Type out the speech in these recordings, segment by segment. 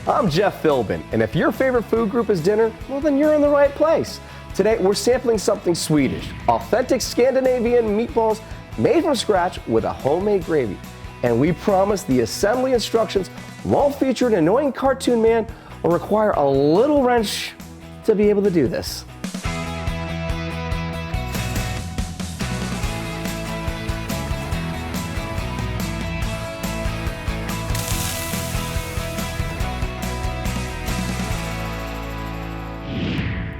I'm Jeff Philbin, and if your favorite food group is dinner, well then you're in the right place. Today we're sampling something Swedish, authentic Scandinavian meatballs made from scratch with a homemade gravy. And we promise the assembly instructions won't feature an annoying cartoon man or require a little wrench to be able to do this.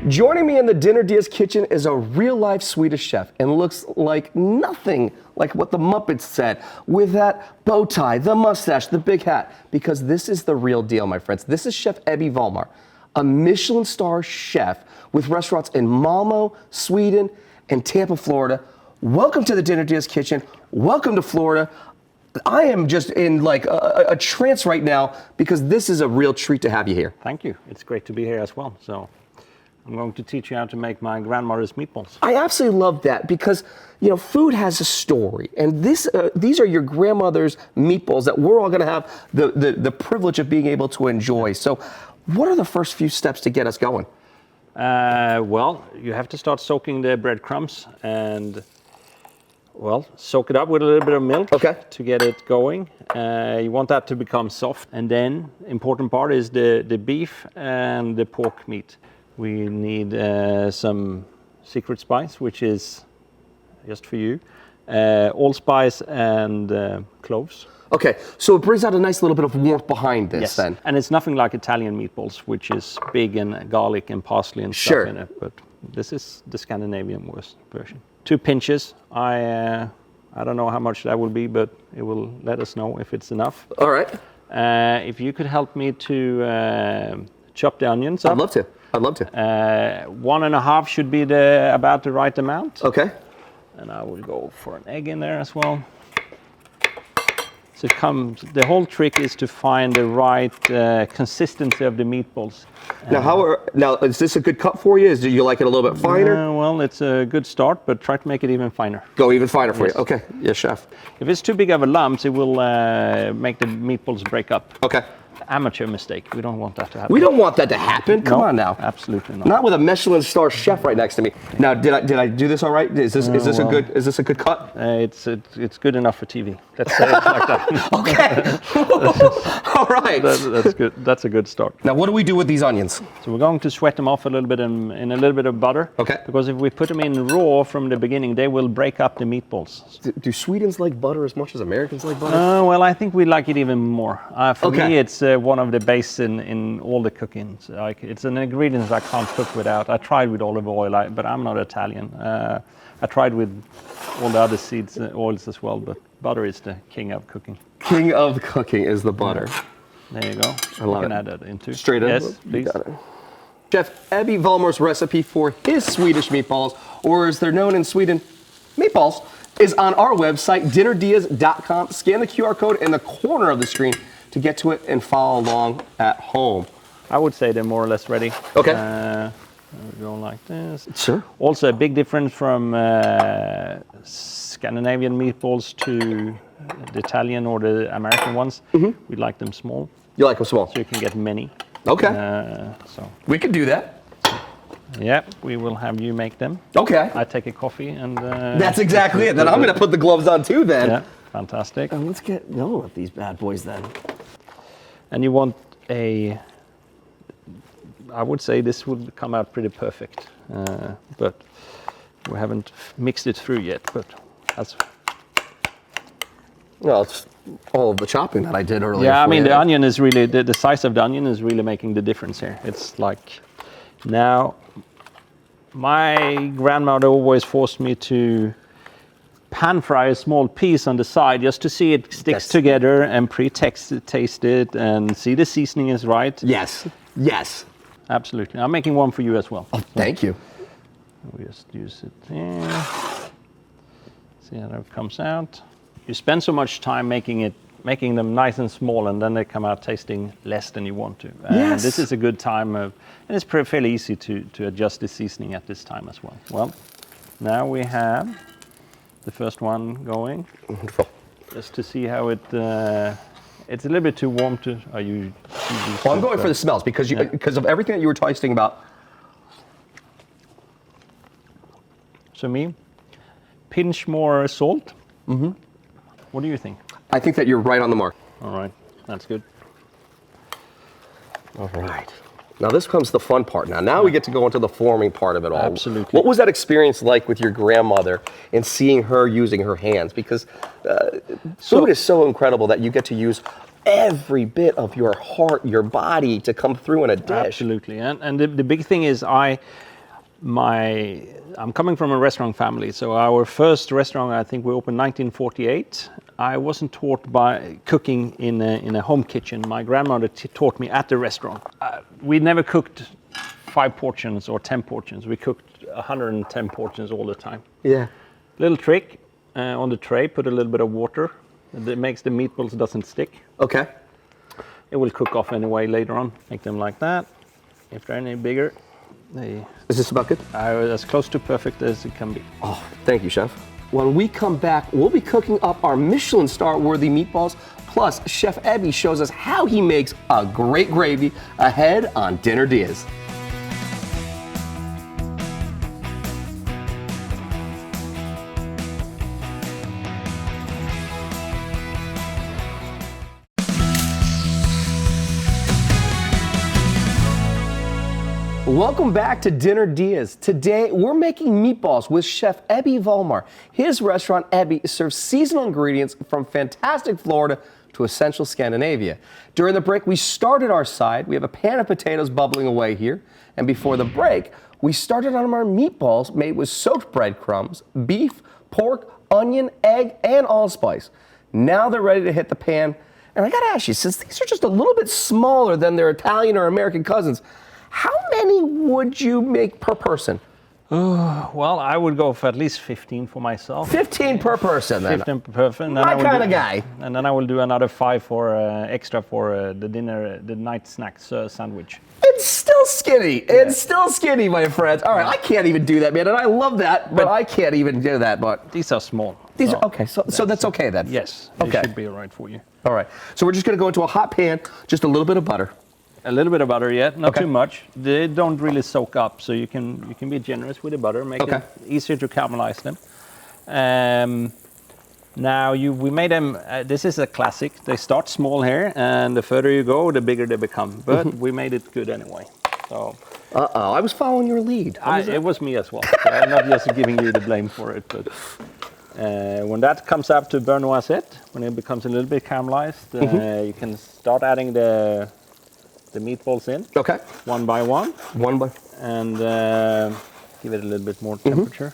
Joining me in the Dinner DeeAs kitchen is a real-life Swedish chef and looks like nothing like what the Muppets said, with that bow tie, the mustache, the big hat, because this is the real deal, my friends. This is Chef Ebby Volmar, a Michelin star chef with restaurants in Malmo, Sweden, and Tampa, Florida. Welcome to the Dinner DeeAs kitchen. Welcome to Florida. I am just in like a trance right now because this is a real treat to have you here. Thank you. It's great to be here as well. So I'm going to teach you how to make my grandmother's meatballs. I absolutely love that because, you know, food has a story, and these are your grandmother's meatballs that we're all going to have the privilege of being able to enjoy. So what are the first few steps to get us going? Well, you have to start soaking the breadcrumbs and, well, soak it up with a little bit of milk to get it going. You want that to become soft. And then, important part is the beef and the pork meat. We need some secret spice, which is just for you. Allspice and cloves. Okay, so it brings out a nice little bit of warmth behind this then. And it's nothing like Italian meatballs, which is big and garlic and parsley and stuff in it. But this is the Scandinavian version. 2 pinches. I don't know how much that will be, but it will let us know if it's enough. All right. If you could help me to chop the onions up. I'd love to. 1.5 should be about the right amount. Okay. And I will go for an egg in there as well. So the whole trick is to find the right consistency of the meatballs. Now is this a good cut for you? Do you like it a little bit finer? Well, it's a good start, but try to make it even finer. Go even finer for you. Okay. Yes, chef. If it's too big of a lump, it will make the meatballs break up. Okay. Amateur mistake. We don't want that to happen. We don't want that to happen. Come on now. Absolutely not. Not with a Michelin star chef right next to me. Now, did I do this all right? Is this a good cut? It's good enough for TV. Let's say it like that. Okay. All right. That's good. That's a good start. Now, what do we do with these onions? So we're going to sweat them off a little bit in a little bit of butter. Okay. Because if we put them in raw from the beginning, they will break up the meatballs. Do Swedes like butter as much as Americans like butter? Well, I think we like it even more. For me, it's one of the base in all the cooking. It's an ingredient I can't cook without. I tried with olive oil, but I'm not Italian. I tried with all the other oils as well, but butter is the king of cooking. King of cooking is the butter. There you go. I love it. You can add that into. Straight in? Yes, please. Got it. Chef Ebby Volmar's recipe for his Swedish meatballs, or as they're known in Sweden, meatballs, is on our website, dinnerdeas.com. Scan the QR code in the corner of the screen to get to it and follow along at home. I would say they're more or less ready. Okay. Go like this. Sure. Also, a big difference from Scandinavian meatballs to the Italian or the American ones. Mm-hmm. We like them small. You like them small? So you can get many. Okay. So we could do that. Yeah, we will have you make them. Okay. I take a coffee and... That's exactly it. Then I'm going to put the gloves on too then. Yeah, fantastic. Let's get going with these bad boys then. And you want I would say this would come out pretty perfect, but we haven't mixed it through yet, but that's... Well, it's all of the chopping that I did earlier. Yeah, I mean, the onion is really, the size of the onion is really making the difference here. It's like, now, my grandmother always forced me to pan fry a small piece on the side just to see it sticks together and taste it and see the seasoning is right. Yes, yes. Absolutely. I'm making one for you as well. Oh, thank you. We just use it there. See how that comes out. You spend so much time making them nice and small, and then they come out tasting less than you want to. Yes. This is a good time and it's fairly easy to adjust the seasoning at this time as well. Well, now we have the first one going. Wonderful. Just to see how It's a little bit too warm to. Are you? Well, I'm going for the smells because of everything that you were tasting about. So me, pinch more salt. Mm-hmm. What do you think? I think that you're right on the mark. All right, that's good. All right. Now this comes the fun part. Now we get to go into the forming part of it all. Absolutely. What was that experience like with your grandmother and seeing her using her hands? Because food is so incredible that you get to use every bit of your heart, your body to come through in a dish. Absolutely, and the big thing is I'm coming from a restaurant family. So our first restaurant, I think we opened 1948. I wasn't taught by cooking in a home kitchen. My grandmother taught me at the restaurant. We never cooked 5 portions or 10 portions. We cooked 110 portions all the time. Yeah. Little trick on the tray, put a little bit of water. That makes the meatballs doesn't stick. Okay. It will cook off anyway later on. Make them like that. If they're any bigger, Is this about good? As close to perfect as it can be. Oh, thank you, Chef. When we come back, we'll be cooking up our Michelin star-worthy meatballs. Plus, Chef Ebby shows us how he makes a great gravy ahead on Dinner DeeAs. Welcome back to Dinner DeeAs. Today, we're making meatballs with Chef Ebby Volmar. His restaurant, Ebby, serves seasonal ingredients from fantastic Florida to essential Scandinavia. During the break, we started our side. We have a pan of potatoes bubbling away here. And before the break, we started on our meatballs made with soaked breadcrumbs, beef, pork, onion, egg, and allspice. Now they're ready to hit the pan. And I gotta ask you, since these are just a little bit smaller than their Italian or American cousins, how many would you make per person? Well, I would go for at least 15 for myself. 15 per person, then. 15 per person. My kind of guy. And then I will do another 5 for extra for the dinner, the night snacks sandwich. It's still skinny. It's still skinny, my friends. All right, I can't even do that, man, and I love that, but I can't even do that. But these are small. These are okay. So that's okay then. Yes. They Okay. should be all right for you. All right. So we're just gonna go into a hot pan, just a little bit of butter. A little bit of butter, yeah, not Okay. too much. They don't really soak up, so you can be generous with the butter, make Okay. it easier to caramelize them. Now we made them. This is a classic. They start small here, and the further you go, the bigger they become. But we made it good anyway. So I was following your lead. it was me as well. So I'm not just giving you the blame for it, but. When that comes up to beurre noisette, when it becomes a little bit caramelized, you can start adding the meatballs in. Okay. One by one. One by. And give it a little bit more temperature.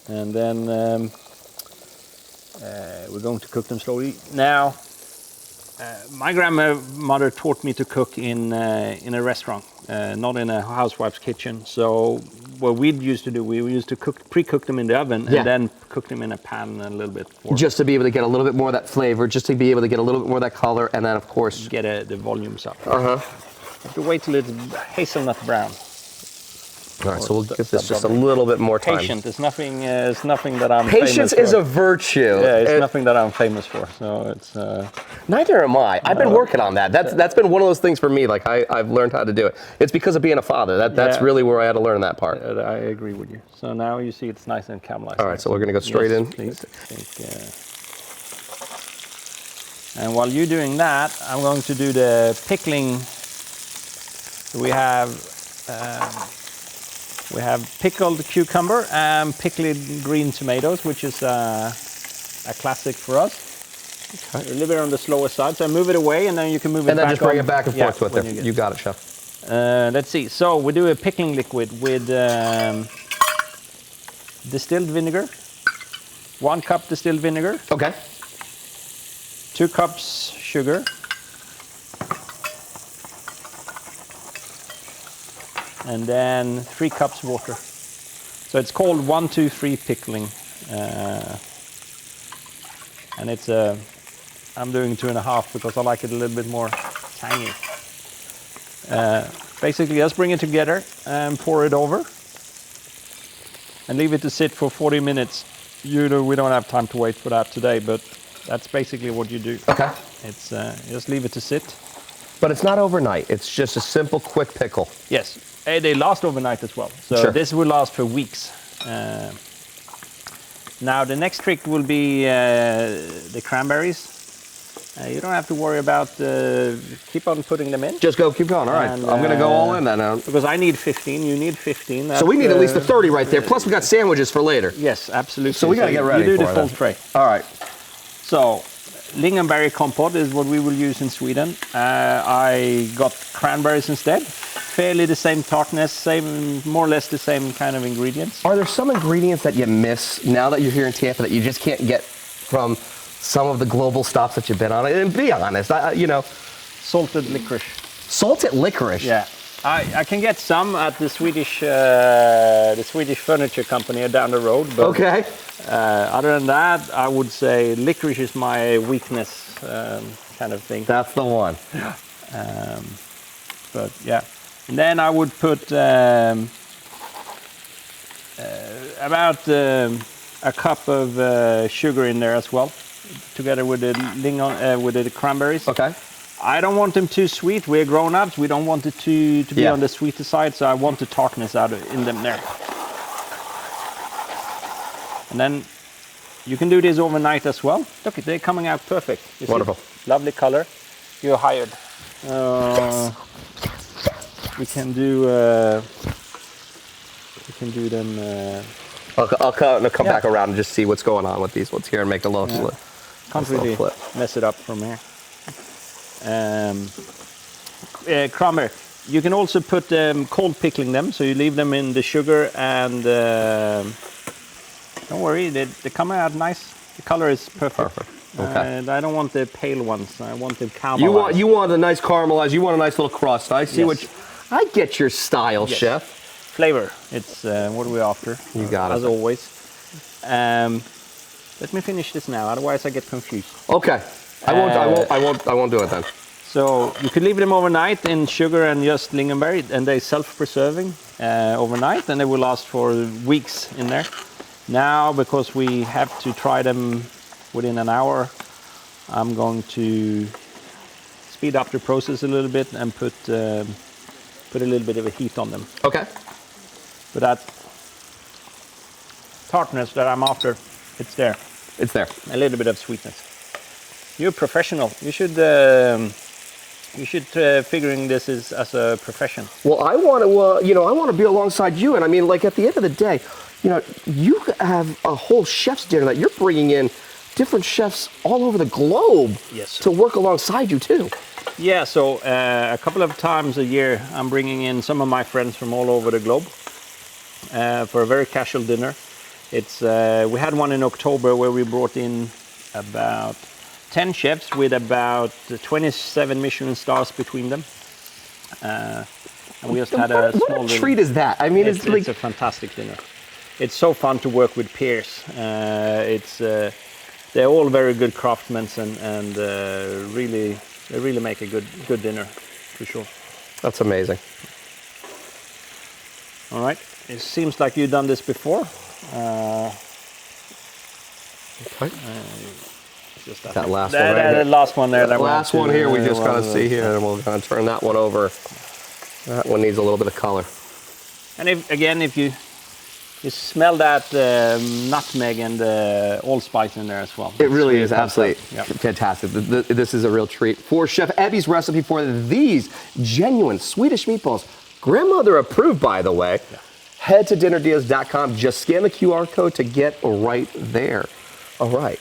And then we're going to cook them slowly. Now, my grandmother taught me to cook in a restaurant, not in a housewife's kitchen. So what we used to do, we used to pre-cook them in the oven and then cook them in a pan a little bit. Just to be able to get a little bit more of that flavor, just to be able to get a little bit more of that color, and then of course get the volumes up. Have to wait till it's hazelnut brown. All right, so we'll give this just a little bit more time. Patience is nothing that I'm Patience famous for. is a virtue. Yeah, it's nothing that I'm famous for. So it's. Neither am I. I've been working on that. That's been one of those things for me. Like I've learned how to do it. It's because of being a father. That's really where I had to learn that part. I agree with you. So now you see it's nice and caramelized. All right, so we're gonna go straight in. Please. And while you're doing that, I'm going to do the pickling. We have pickled cucumber and pickled green tomatoes, which is a classic for us. Okay. A little bit on the slower side, so move it away, and then you can move it back. And then just bring it back and forth with it. You got it, Chef. Let's see. So we do a pickling liquid with distilled vinegar. 1 cup distilled vinegar. Okay. 2 cups sugar. And then 3 cups water. So it's called 1-2-3 pickling. And it's I'm doing 2.5 because I like it a little bit more tangy. Basically, just bring it together and pour it over. And leave it to sit for 40 minutes. We don't have time to wait for that today, but that's basically what you do. Okay. It's just leave it to sit. But it's not overnight. It's just a simple, quick pickle. Yes, they last overnight as well. So Sure. this will last for weeks. Now the next trick will be the cranberries. You don't have to worry about, keep on putting them in. Just go, keep going. All right, And, I'm going to go all in then. Because I need 15, you need 15. So we need at least a 30 right there. Plus we got sandwiches for later. Yes, absolutely. So we got to get ready You do for the full it. tray. All right. So, lingonberry compote is what we will use in Sweden. I got cranberries instead. Fairly the same tartness, more or less the same kind of ingredients. Are there some ingredients that you miss now that you're here in Tampa that you just can't get from some of the global stops that you've been on? And be honest, Salted licorice. salted licorice. Yeah, I can get some at the Swedish furniture company down the road. But Okay. other than that, I would say licorice is my weakness, kind of thing. That's the one. But yeah, and then I would put about a cup of sugar in there as well, together with the with the cranberries. Okay. I don't want them too sweet. We're grown-ups. We don't want it to be Yeah. on the sweeter side, so I want the tartness in them there. And then you can do this overnight as well. Look, they're coming out perfect. You see? Wonderful. Lovely color. You're hired. We can do them. I'll come Yeah. back around and just see what's going on with these ones here and make a little flip. Can't little really flip. mess it up from here. Cranberry. You can also put cold pickling them, so you leave them in the sugar and don't worry, they come out nice. The color is perfect. Okay. And I don't want the pale ones. I want the caramelized. You want a nice caramelized. You want a nice little crust. I see Yes. I get your style, Yes. chef. Flavor. It's what we're after. You got it. As always. Let me finish this now, otherwise I get confused. Okay. I won't do it then. So you could leave them overnight in sugar and just lingonberry, and they're self-preserving overnight, and they will last for weeks in there. Now, because we have to try them within an hour, I'm going to speed up the process a little bit and put a little bit of a heat on them. Okay. But that tartness that I'm after, it's there. It's there. A little bit of sweetness. You're a professional. You should figuring this as a profession. Well, I want to be alongside you. And I mean, like at the end of the day, you have a whole chef's dinner that you're bringing in different chefs all over the globe. Yes. To work alongside you too. Yeah, so a couple of times a year, I'm bringing in some of my friends from all over the globe for a very casual dinner. We had one in October where we brought in about 10 chefs with about 27 Michelin stars between them. And we just had a small What a treat is that? I mean, it's like it's a fantastic dinner. It's so fun to work with peers. They're all very good craftsmen and they really make a good dinner, for sure. that's amazing. All right. It seems like you've done this before. Okay. Just That last one right the here. last one there. That last one here, we just kind of see here, and we'll kind of turn that one over. That one needs a little bit of color. And if you smell that nutmeg and allspice in there as well. It really is absolutely fantastic. fantastic. This is a real treat. For Chef Ebby's recipe for these genuine Swedish meatballs, grandmother approved, by the way, head to dinnerdeals.com. Just scan the QR code to get right there. All right.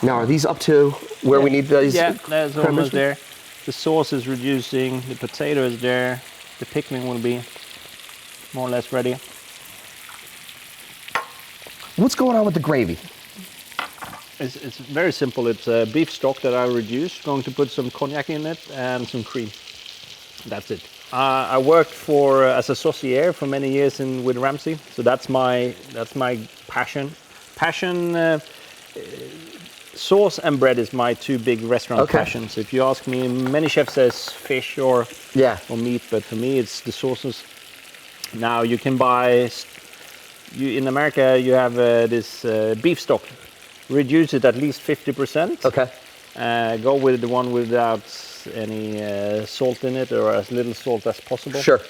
Now, are these up to where we need these? Yeah, that's cranberries? almost there. The sauce is reducing. The potato is there. The pickling will be more or less ready. What's going on with the gravy? It's very simple. It's a beef stock that I reduced. Going to put some cognac in it and some cream. That's it. I worked as a saucier for many years with Ramsay, so that's my passion. Sauce and bread is my two big restaurant passions. If you ask me, many chefs says fish or meat, but for me it's the sauces. Now you can buy. In America you have this beef stock. Reduce it at least 50%. Okay. go with the one without any salt in it, or as little salt as possible. Sure.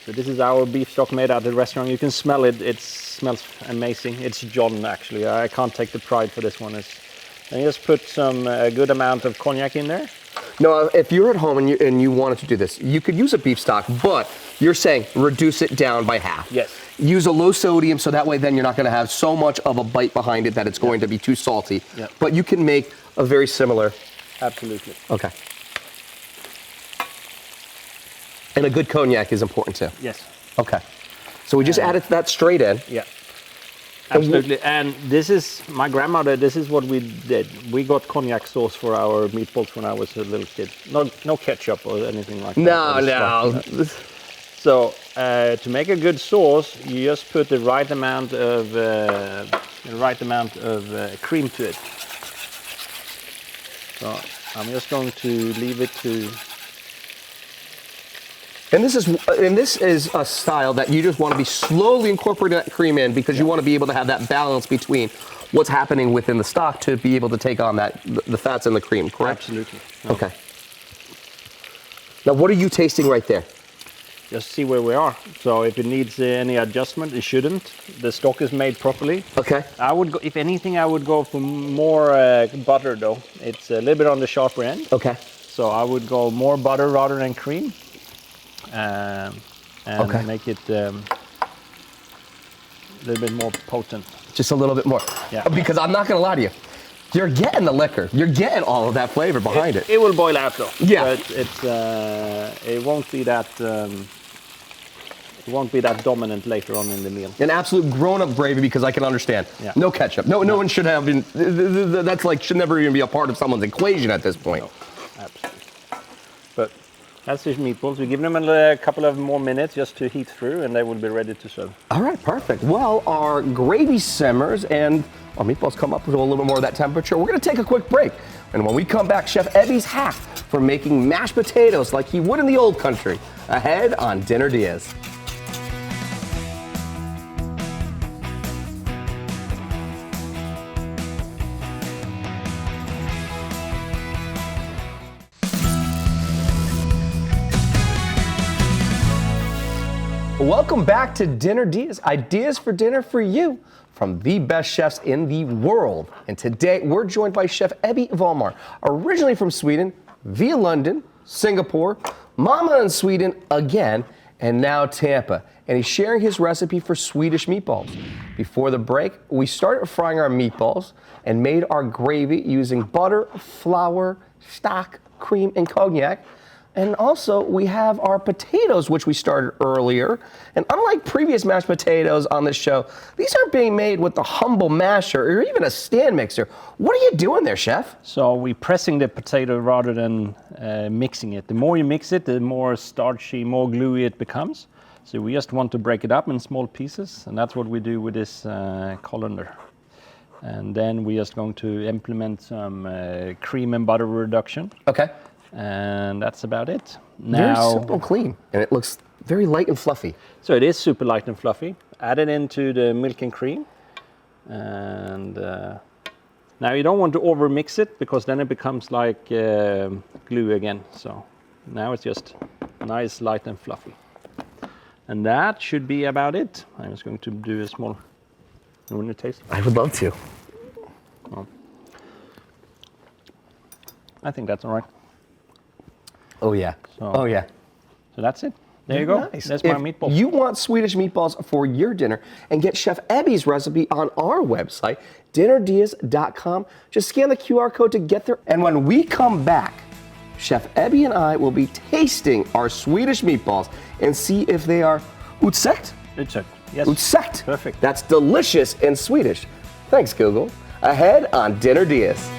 So this is our beef stock made at the restaurant. You can smell it. It smells amazing. It's John, actually. I can't take the pride for this one. And just put a good amount of cognac in there. No, if you're at home and you wanted to do this, you could use a beef stock, but you're saying reduce it down by half. Yes. Use a low sodium, so that way then you're not going to have so much of a bite behind it that it's going to be too salty. Yep. But you can make a very similar. Absolutely. Okay. And a good cognac is important too. Yes. Okay. So we just added that straight in. Yeah. Absolutely. And this is my grandmother. This is what we did. We got cognac sauce for our meatballs when I was a little kid. No ketchup or anything like that. No. So to make a good sauce, you just put the right amount of cream to it. So I'm just going to leave it to. And this is a style that you just want to be slowly incorporating that cream in, because you want to be able to have that balance between what's happening within the stock to be able to take on the fats and the cream, correct? Absolutely. No. Okay. Now, what are you tasting right there? Just see where we are. So if it needs any adjustment, it shouldn't. The stock is made properly. Okay. I would go, if anything, I would go for more butter though. It's a little bit on the sharper end. Okay. So I would go more butter rather than cream. And make it a little bit more potent. Just a little bit more. Yeah. Because I'm not going to lie to you. You're getting the liquor. You're getting all of that flavor behind it. It will boil out though. Yeah. But it won't be that dominant later on in the meal. An absolute grown-up gravy, because I can understand. Yeah. No ketchup. No one should have been. That's like should never even be a part of someone's equation at this point. No, absolutely. But that's the meatballs. We give them a couple of more minutes just to heat through, and they will be ready to serve. All right, perfect. Well, our gravy simmers and our meatballs come up to a little bit more of that temperature. We're going to take a quick break. And when we come back, Chef Ebby's hack for making mashed potatoes like he would in the old country. Ahead on Dinner DeeAs. Welcome back to Dinner DeeAs, ideas for dinner for you from the best chefs in the world. And today we're joined by Chef Ebby Volmar, originally from Sweden, via London, Singapore, Mama in Sweden again, and now Tampa. And he's sharing his recipe for Swedish meatballs. Before the break, we started frying our meatballs and made our gravy using butter, flour, stock, cream, and cognac. And also, we have our potatoes, which we started earlier. And unlike previous mashed potatoes on this show, these aren't being made with the humble masher or even a stand mixer. What are you doing there, Chef? So we're pressing the potato rather than mixing it. The more you mix it, the more starchy, more gluey it becomes. So we just want to break it up in small pieces, and that's what we do with this colander. And then we're just going to implement some cream and butter reduction. Okay. And that's about it. Very simple and clean, and it looks very light and fluffy. So it is super light and fluffy. Add it into the milk and cream. And now you don't want to over mix it, because then it becomes like glue again. So now it's just nice, light and fluffy. And that should be about it. I'm just going to do a small, you want to taste? I would love to. Oh. I think that's all right. Oh yeah. So that's it. There you go. Nice. That's my if meatballs. You want Swedish meatballs for your dinner and get Chef Ebby's recipe on our website, dinnerdeas.com. Just scan the QR code to get there. And when we come back, Chef Ebby and I will be tasting our Swedish meatballs and see if they are utsekt. Utsekt. Yes. Utsekt. Perfect. That's delicious in Swedish. Thanks, Google. Ahead on Dinner DeeAs.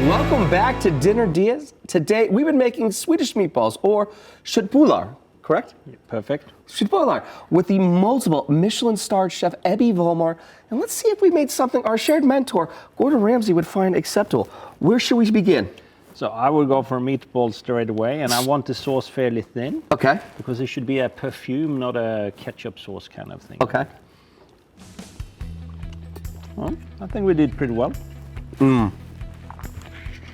Welcome back to Dinner DeeAs. Today we've been making Swedish meatballs, or köttbullar, correct? Perfect. Spoiler, with the multiple Michelin-starred chef Ebby Volmar, and let's see if we made something our shared mentor, Gordon Ramsay, would find acceptable. Where should we begin? So I will go for meatballs straight away, and I want the sauce fairly thin. Okay. Because it should be a perfume, not a ketchup sauce kind of thing. Okay. Well, I think we did pretty well. Now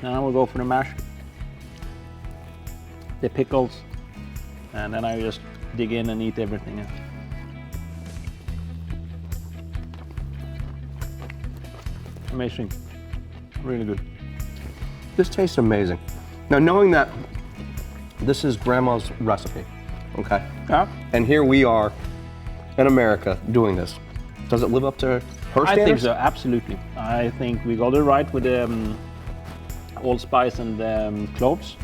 we'll go for the mash, the pickles, and then I just dig in and eat everything. Amazing, really good. This tastes amazing. Now, knowing that this is Grandma's recipe, okay? Yeah. And here we are in America doing this. Does it live up to her standards? I think so, absolutely. I think we got it right with the allspice and cloves.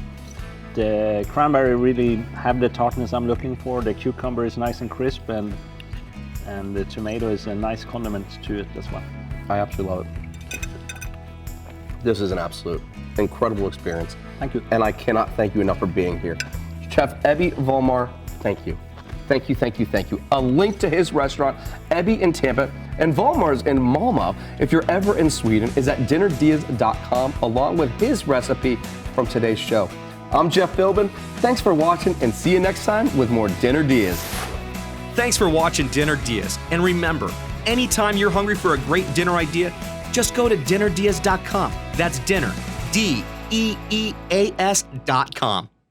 The cranberry really have the tartness I'm looking for. The cucumber is nice and crisp, and the tomato is a nice condiment to it as well. I absolutely love it. This is an absolute incredible experience. Thank you. And I cannot thank you enough for being here. Chef Ebby Volmar, thank you. Thank you, thank you, thank you. A link to his restaurant, Ebby in Tampa, and Volmar's in Malmö, if you're ever in Sweden, is at dinnerdeas.com, along with his recipe from today's show. I'm Jeff Philbin. Thanks for watching, and see you next time with more Dinner Diaz. Thanks for watching Dinner Diaz. And remember, anytime you're hungry for a great dinner idea, just go to dinnerdeas.com. That's dinner, DEEAS.com.